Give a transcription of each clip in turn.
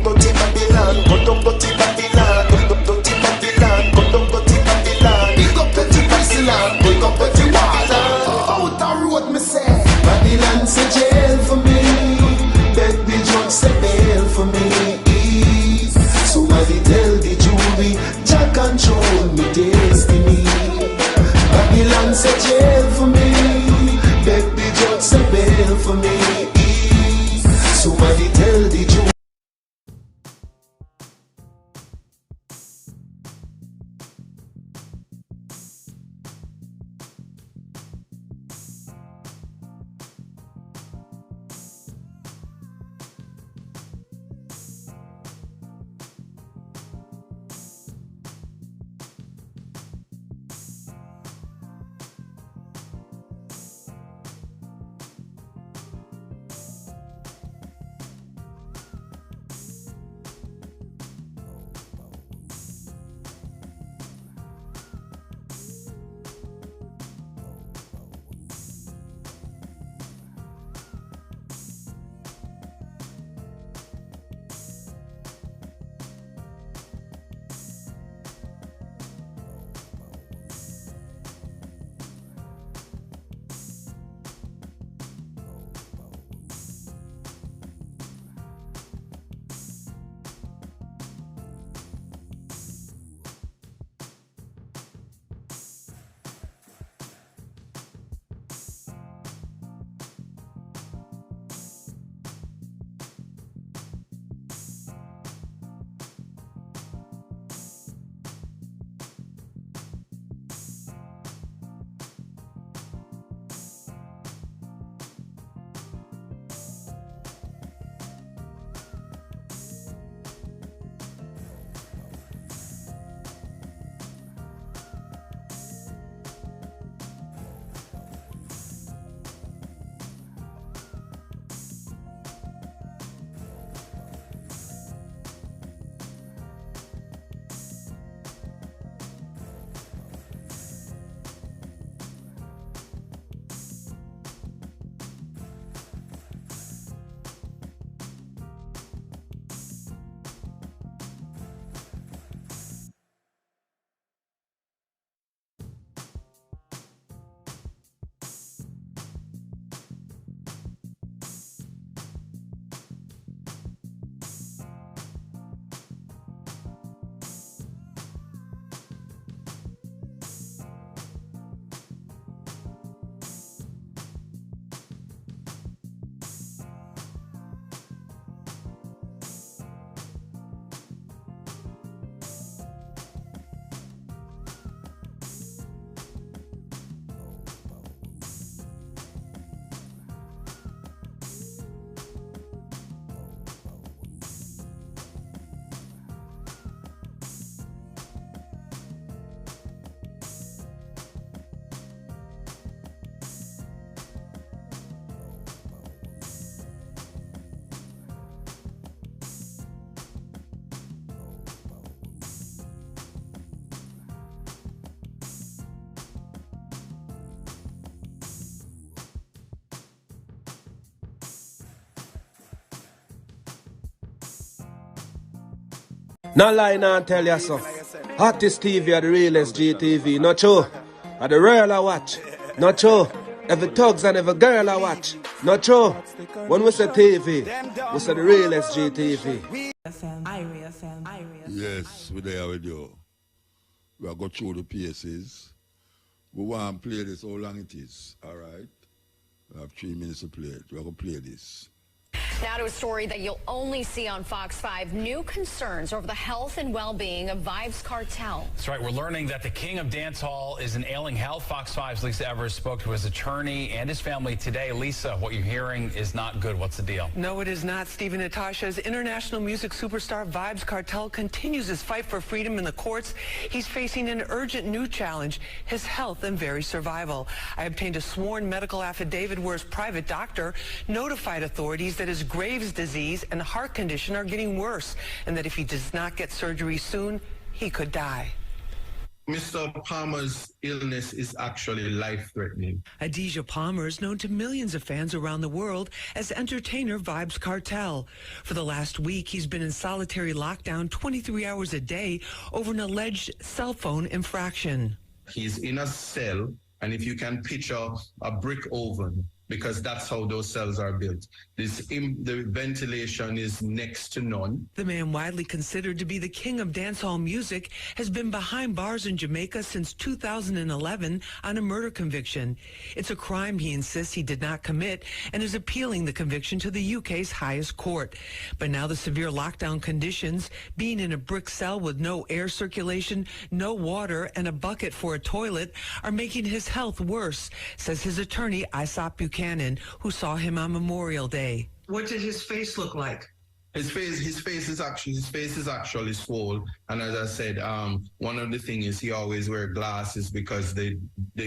dirty Babylon, go down dirty Babylon, dirty Babylon, go down dirty Babylon. Big up dirty Babylon, big up dirty Babylon. Out the road me say, Babylon say jail for me, beg the judge say bail for me. Somebody tell the jury, Jah control me destiny. Babylon say jail for me, beg the judge say bail for me. Somebody tell the jury. Not lie now tell you so. Hottest TV at the Realest GTV. Not true. At the Royal I watch. Not true. Every thugs and every girl I watch. Not true. When we say TV, we say the Realest GTV. Yes, we're there with you. We are going through the PSs. We want to play this, how long it is. All right? We have 3 minutes to play it. We're going to play this. Now to a story that you'll only see on Fox 5. New concerns over the health and well-being of Vybzkartel. That's right. We're learning that the king of dancehall is in ailing health. Fox 5's Lisa Evers spoke to his attorney and his family today. Lisa, what you're hearing is not good. What's the deal? No, it is not, Stephen. Natasha's international music superstar Vybzkartel continues his fight for freedom in the courts. He's facing an urgent new challenge, his health and very survival. I obtained a sworn medical affidavit where his private doctor notified authorities that his Graves' disease and heart condition are getting worse, and that if he does not get surgery soon, he could die. Mr. Palmer's illness is actually life-threatening. Adidja Palmer is known to millions of fans around the world as entertainer Vybzkartel. For the last week, he's been in solitary lockdown 23 hours a day over an alleged cell phone infraction. He's in a cell, and if you can picture a brick oven, because that's how those cells are built. The ventilation is next to none. The man, widely considered to be the king of dancehall music, has been behind bars in Jamaica since 2011 on a murder conviction. It's a crime he insists he did not commit and is appealing the conviction to the UK's highest court. But now the severe lockdown conditions, being in a brick cell with no air circulation, no water, and a bucket for a toilet, are making his health worse, says his attorney, Isop Buchanan, who saw him on Memorial Day. What did his face look like? His face is actually swole, and as I said, one of the things is he always wears glasses because the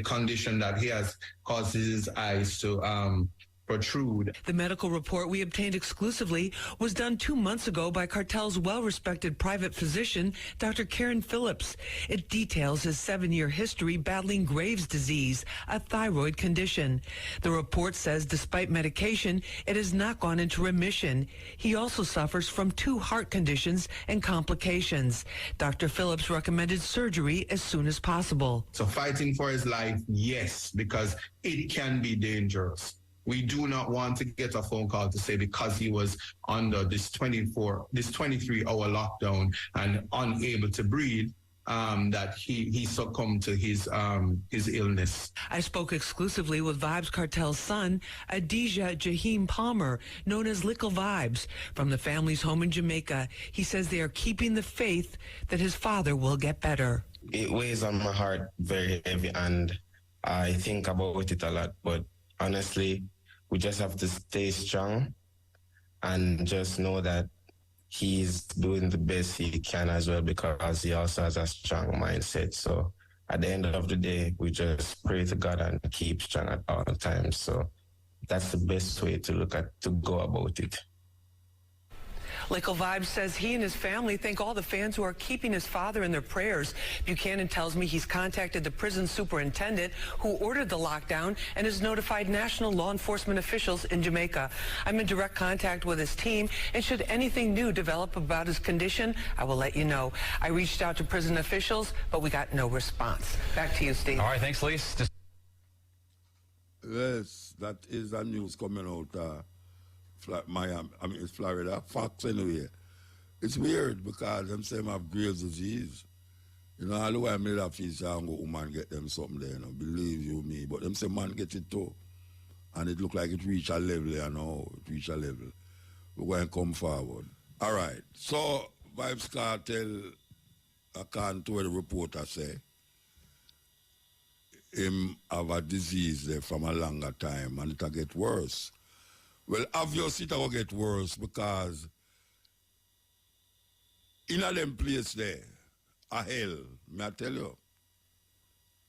condition that he has causes his eyes to protrude. The medical report we obtained exclusively was done 2 months ago by Kartel's well-respected private physician, Dr. Karen Phillips. It details his 7-year history battling Graves' disease, a thyroid condition. The report says despite medication, it has not gone into remission. He also suffers from 2 heart conditions and complications. Dr. Phillips recommended surgery as soon as possible. So fighting for his life, yes, because it can be dangerous. We do not want to get a phone call to say because he was under this 23-hour lockdown and unable to breathe, that he succumbed to his illness. I spoke exclusively with Vybzkartel's son, Adidja Jaheim Palmer, known as Little Vybz, from the family's home in Jamaica. He says they are keeping the faith that his father will get better. It weighs on my heart very heavy, and I think about it a lot, but honestly, we just have to stay strong and just know that he's doing the best he can as well, because he also has a strong mindset. So at the end of the day, we just pray to God and keep strong at all times. So that's the best way to go about it. Little Vybz says he and his family thank all the fans who are keeping his father in their prayers. Buchanan tells me he's contacted the prison superintendent who ordered the lockdown and has notified national law enforcement officials in Jamaica. I'm in direct contact with his team, and should anything new develop about his condition, I will let you know. I reached out to prison officials, but we got no response. Back to you, Steve. All right, thanks, Lise. Yes, that is the news coming out. Miami, it's Florida, Fox anyway. It's weird because them say I have Graves' disease. You know, all the way I made that feel say I'm going to woman get them something there, you know, believe you me. But them say man get it too. And it look like it reach a level, you know, it reach a level. We're going to come forward. All right, so Vybzkartel, according to what the reporter say, him have a disease there from a longer time and it'll get worse. Well, obviously it will get worse because in a them place there, a hell, may I tell you,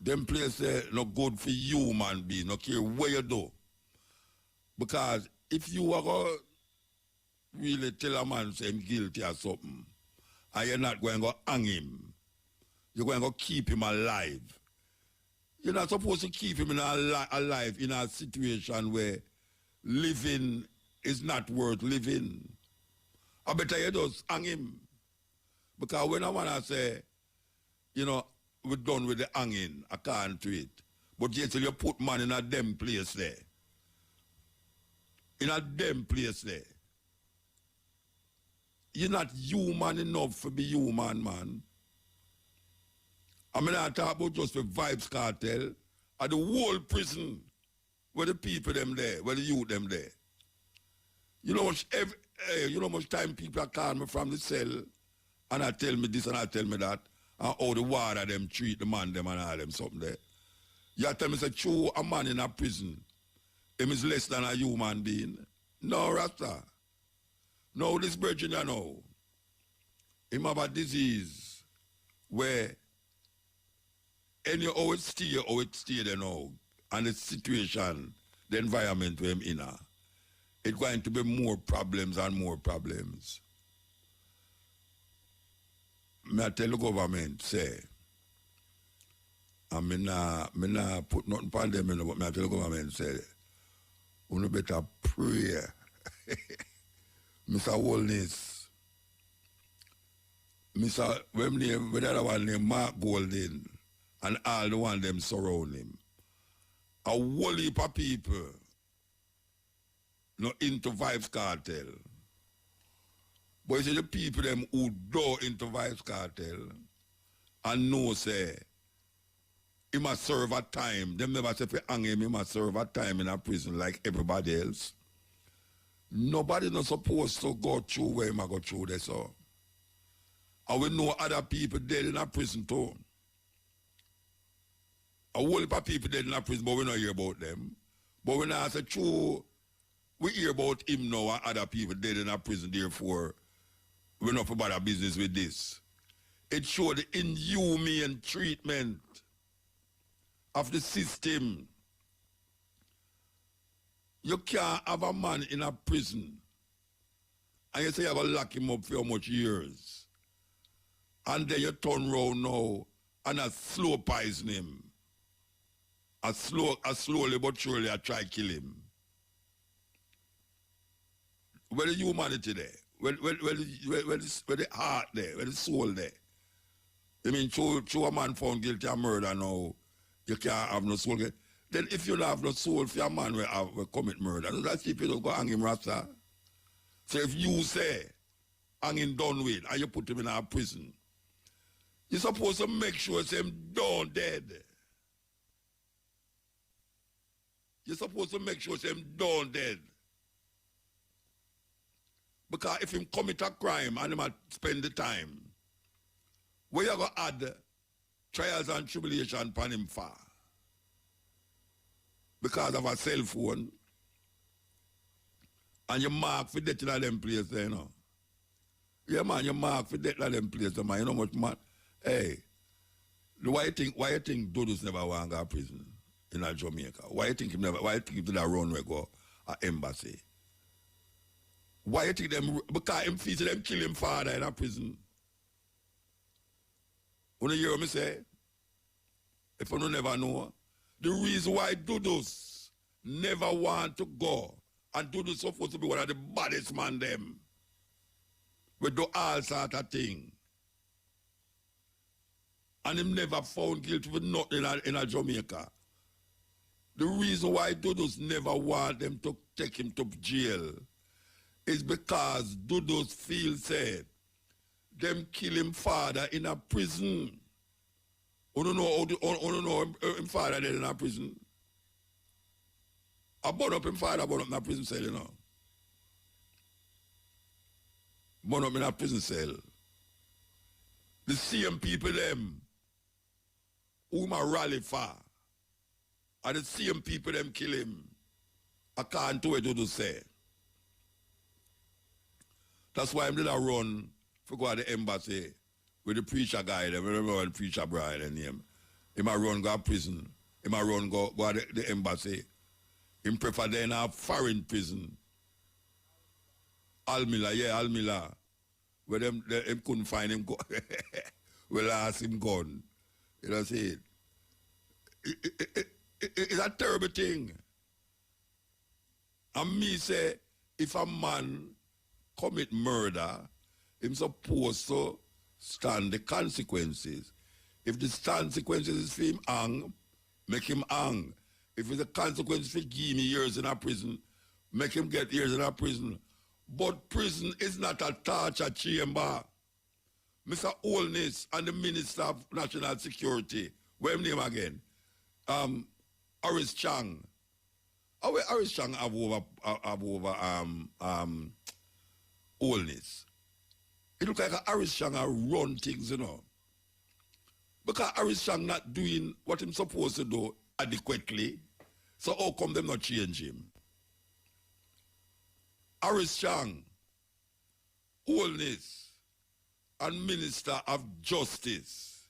them place there not good for human being, no care what you do. Because if you are going to really tell a man say him guilty or something, and you're not going to hang him, you're going to keep him alive. You're not supposed to keep him alive in a situation where living is not worth living. I better you just hang him. Because when I want to say, you know, we're done with the hanging, I can't do it. But yet you put man in a damn place there. In a damn place there. You're not human enough to be human, man. I mean, I talk about just the Vybzkartel at the whole prison. Where the people them there, where the youth them there. You know much time people are calling me from the cell and I tell me this and I tell me that, and how the water them treat the man them and all them something there. You tell me say true a man in a prison, him is less than a human being. No, Rasta. No, this virgin you know. Him have a disease where how it stay there now. And the situation, the environment where I'm in, it's going to be more problems and more problems. May I tell the government, say, And me nah put nothing upon them, but me tell the government say, you better pray. Mr. Holness, when the other one named Mark Golden, and all the one them surround him. A whole heap of people not into Vybzkartel. But you see the people them who do into Vybzkartel and know say he must serve a time. Them never say if you hang him, he must serve a time in a prison like everybody else. Nobody not supposed to go through where he might go through this. So. And we know other people dead in a prison too. A whole heap of people dead in a prison, but we don't hear about them. But when I say true, we hear about him now and other people dead in a prison, therefore we're not about our business with this. It showed the inhumane treatment of the system. You can't have a man in a prison and you say you're going to lock him up for how much years. And then you turn around now and slow poison him. Slowly but surely I try to kill him. Where the humanity there? Where the heart there? Where the soul there? I mean, show a man found guilty of murder now, you can't have no soul. Then if you don't have no soul for a man will commit murder, that's if you don't go hang him rasta. So if you say, hang him done with, and you put him in a prison, you're supposed to make sure it's him done dead. You're supposed to make sure it's him done dead. Because if him commit a crime and him spend the time, where you going to add trials and tribulation upon him for? Because of a cell phone. And you mark for death in them place there, you know. Yeah, man, you mark for death in them place there, man. You know much, man. Hey, why you think Dodos never want to go to prison in Jamaica? Why you think he did a run where go at embassy? Why you think them, because him feel them kill him father in a prison? You hear me say? If you never know, the reason why Dodos never want to go, and Dodos supposed to be one of the baddest man them, we do all sort of thing. And him never found guilty for nothing in a Jamaica. The reason why Dodos never want them to take him to jail is because Dodos feel said them kill him father in a prison. You don't know him father dead in a prison. I burn up him father, burn up in a prison cell, you know. Burn up in a prison cell. The same people them whom I rally for are the same people them kill him. I can't do it to say. That's why I'm going to run for go to the embassy with the preacher guy, them, remember the preacher bride and him. He might run go to prison. He might run go to the embassy. He prefer they in a foreign prison. Almila. Where them couldn't find him. Well, ask him gone. You know, see it. It's a terrible thing. And me say, if a man commit murder, him supposed to stand the consequences. If the consequences is for him hang, make him hang. If it's the consequences for give me years in a prison, make him get years in a prison. But prison is not a torture chamber. Mr. Holness and the Minister of National Security, what's his name again? Aris Chang. How will Aris Chang have over Holness? It looks like Aris Chang run things, you know. Because Aris Chang not doing what he's supposed to do adequately, so how come them not change him? Aris Chang, Holness, and Minister of Justice.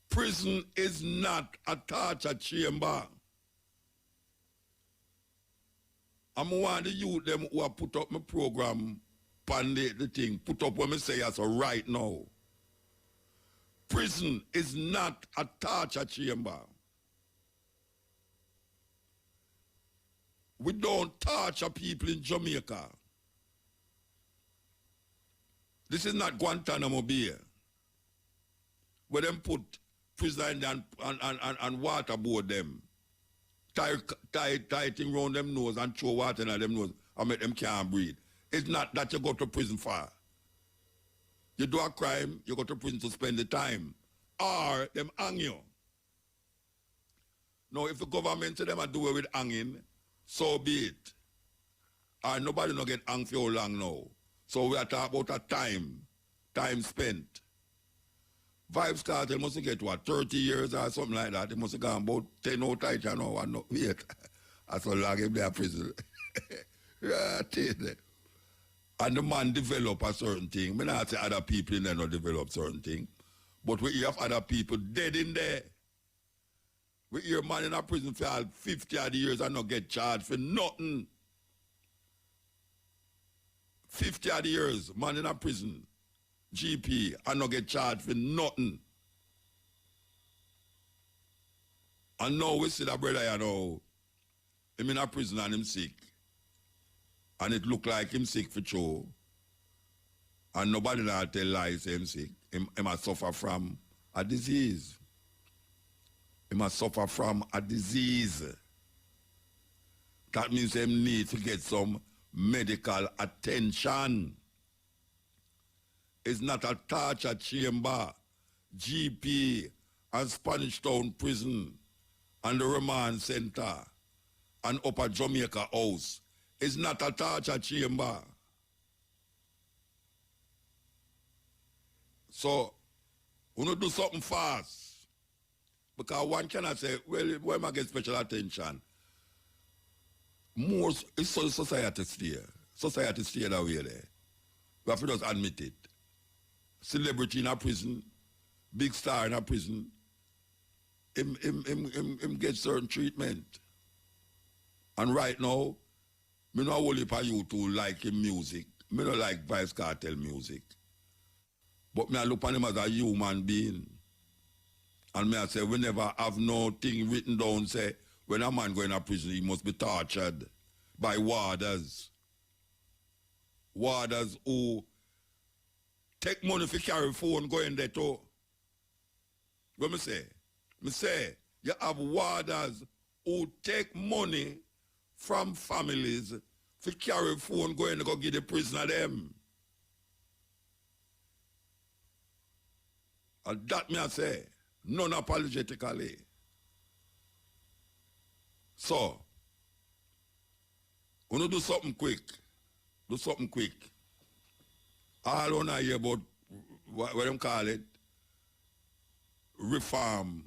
Prison is not a torture chamber. I'm one of the youth them who have put up my program, the thing, put up what I say as a right now. prison is not a torture chamber. We don't torture people in Jamaica. This is not Guantanamo Bay, where them put prisoners and waterboard them, tie thing round them nose and throw water in them nose and make them can't breathe. It's not that you go to prison for. You do a crime, you go to prison to spend the time. Or them hang you. Now, if the government say them are do it with hanging, so be it. Or nobody no get hung for how long now. So we are talking about a time spent. Vybzkartel must get what, 30 years or something like that. It must have gone about 10 out tight and now and no wait. That's how long him there prison. Yeah, and the man develop a certain thing. I not say other people in there not develop certain thing. But we have other people dead in there. We hear man in a prison for 50 odd years and not get charged for nothing. 50 odd years, man in a prison, GP, and not get charged for nothing. And now we see that brother, you know, him in a prison and him sick. And it look like him sick for sure. And nobody now tell lies him sick. Him must suffer from a disease. He must suffer from a disease. That means him need to get some medical attention. It's not a torture chamber. GP and Spanish Town Prison and the remand center and Upper Jamaica House. It's not a torture chamber. So, we don't do something fast. Because one cannot say, well, why am I get special attention? More, it's society steer. Society steer that way there. We have to just admit it. Celebrity in a prison, big star in a prison, him get certain treatment. And right now, me not only for you to like him music. Me not like Vybzkartel music. But me I look on him as a human being. And me I say, we never have no thing written down, say, when a man going to prison, he must be tortured by warders. Warders who take money for carry phone going there too. What me say? Me say, you have warders who take money from families for carry phone going to go give the prisoner them. And that me I say, non-apologetically. So, we do something quick. Do something quick. All on I hear about what them call it, reform,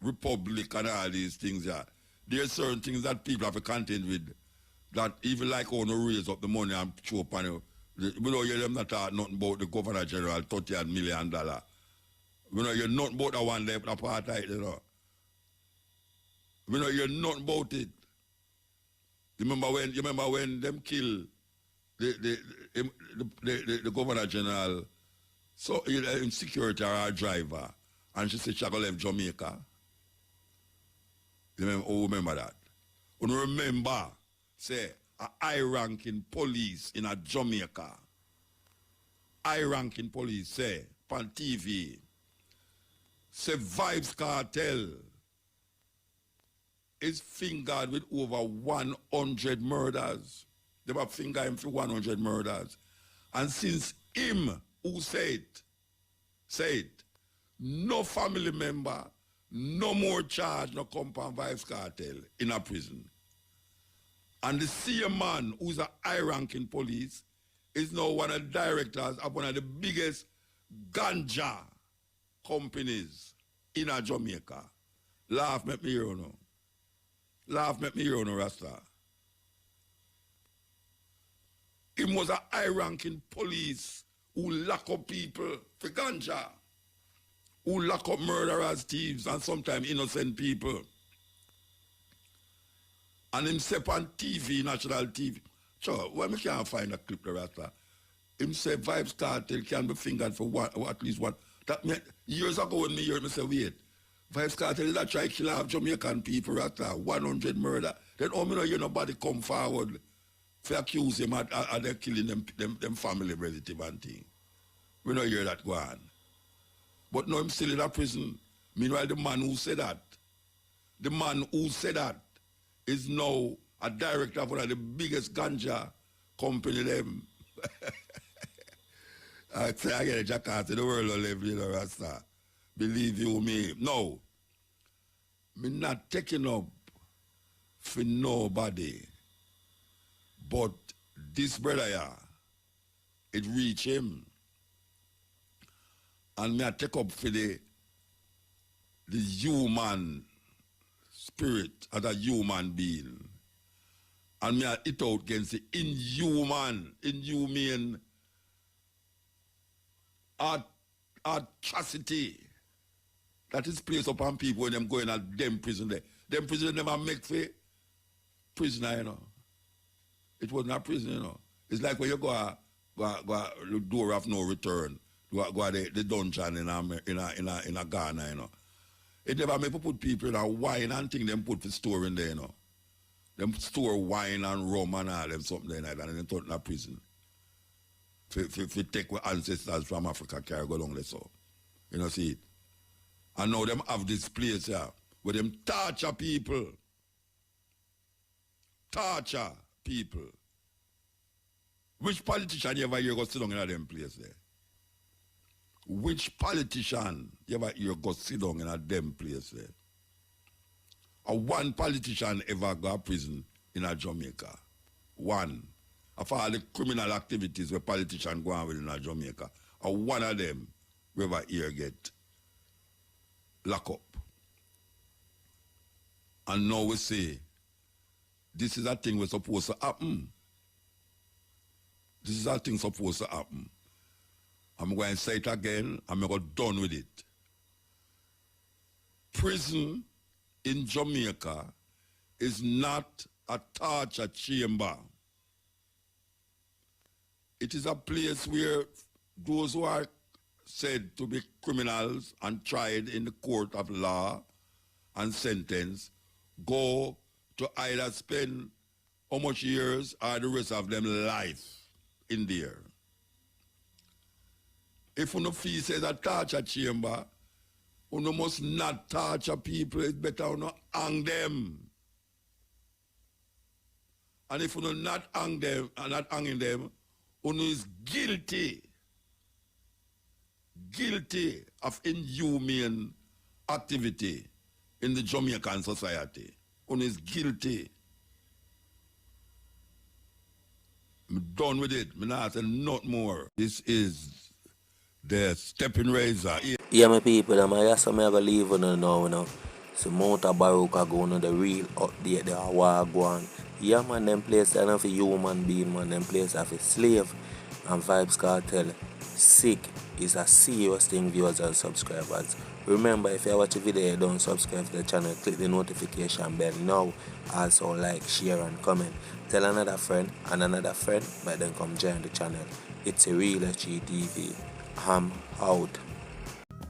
republic and all these things. Yeah. There are certain things that people have to contend with that even like on to raise up the money and show up on it. We don't hear them not talk nothing about the Governor General, $30 million. We don't hear nothing about the one left apartheid, you know. We don't hear nothing about it. You remember when them kill the Governor General, so in security or our driver, and she said she go left Jamaica. You remember that? You remember, say, a high-ranking police in a Jamaica. High-ranking police, say, on TV, say Vybzkartel is fingered with over 100 murders. They were fingered him for 100 murders. And since him who said, no family member, no more charge, no compound Vybzkartel in a prison. And the same man who's a high-ranking police is now one of the directors of one of the biggest ganja companies in a Jamaica. Laugh, make me hear you know. Laugh, make me hear you know, Rasta. He was a high-ranking police who lock up people for ganja, who lock up murderers, thieves, and sometimes innocent people. And him step on TV, national TV. Sure, why me can't find a clip, the Rasta? Him say Vybzkartel can be fingered for at least Years ago when me heard me say, wait, Vybzkartel that try kill off Jamaican people at 100 murder. Then how me know hear nobody come forward for accuse him of them killing them family relative and thing. We don't hear that go on. But now I'm still in a prison. Meanwhile, the man who said that is now a director of one of the biggest ganja company them. I say I get a jackass in the world I live, you know, Rasta. Believe you me. No. Me not taking up for nobody. But this brother here, it reach him. And me I take up for the human spirit as a human being. And me I hit out against the inhuman atrocity that is placed upon people when them going at them prison there. Them prison never make for prisoner, you know. It was not prison, you know. It's like when you go the door of no return, go the dungeon in a Ghana, you know. It never make put people in a wine and thing them put for store in there, you know. Them store wine and rum and all them something like that and then turn in a prison. If take with ancestors from Africa carry go along there so. You know, see it. And now them have this place here where them torture people. Torture people. Which politician you ever hear go sit down in them place there? Which politician you ever hear go sit down in a them place there? Or one politician ever go to prison in a Jamaica? One. Of all the criminal activities where politicians go on with in a Jamaica. Or one of them we ever hear get locked up. And now we say, this is a thing we're supposed to happen. This is a thing supposed to happen. I'm going to say it again, I'm going to go done with it. Prison in Jamaica is not a torture chamber. It is a place where those who are said to be criminals and tried in the court of law and sentenced go to either spend how much years or the rest of them life in there. If you feel says a torture chamber, you must not torture people, it's better you not hang them. And if you not hang them and not hanging them, you is guilty of inhumane activity in the Jamaican society. You is guilty. I'm done with it. I'm not saying not more. This is the STEPPINRAZOR. Yeah, my people, I'm going to leave on now, you know. So Mutabaruka going on the real update, the war going. Yeah, man, them place are not for human being, man. Them place are for slave. And Vybzkartel sick is a serious thing, viewers and subscribers. Remember, if you watch the video, don't subscribe to the channel, click the notification bell now. Also like, share and comment. Tell another friend and another friend, but then come join the channel. It's a Realest GTV. I'm out.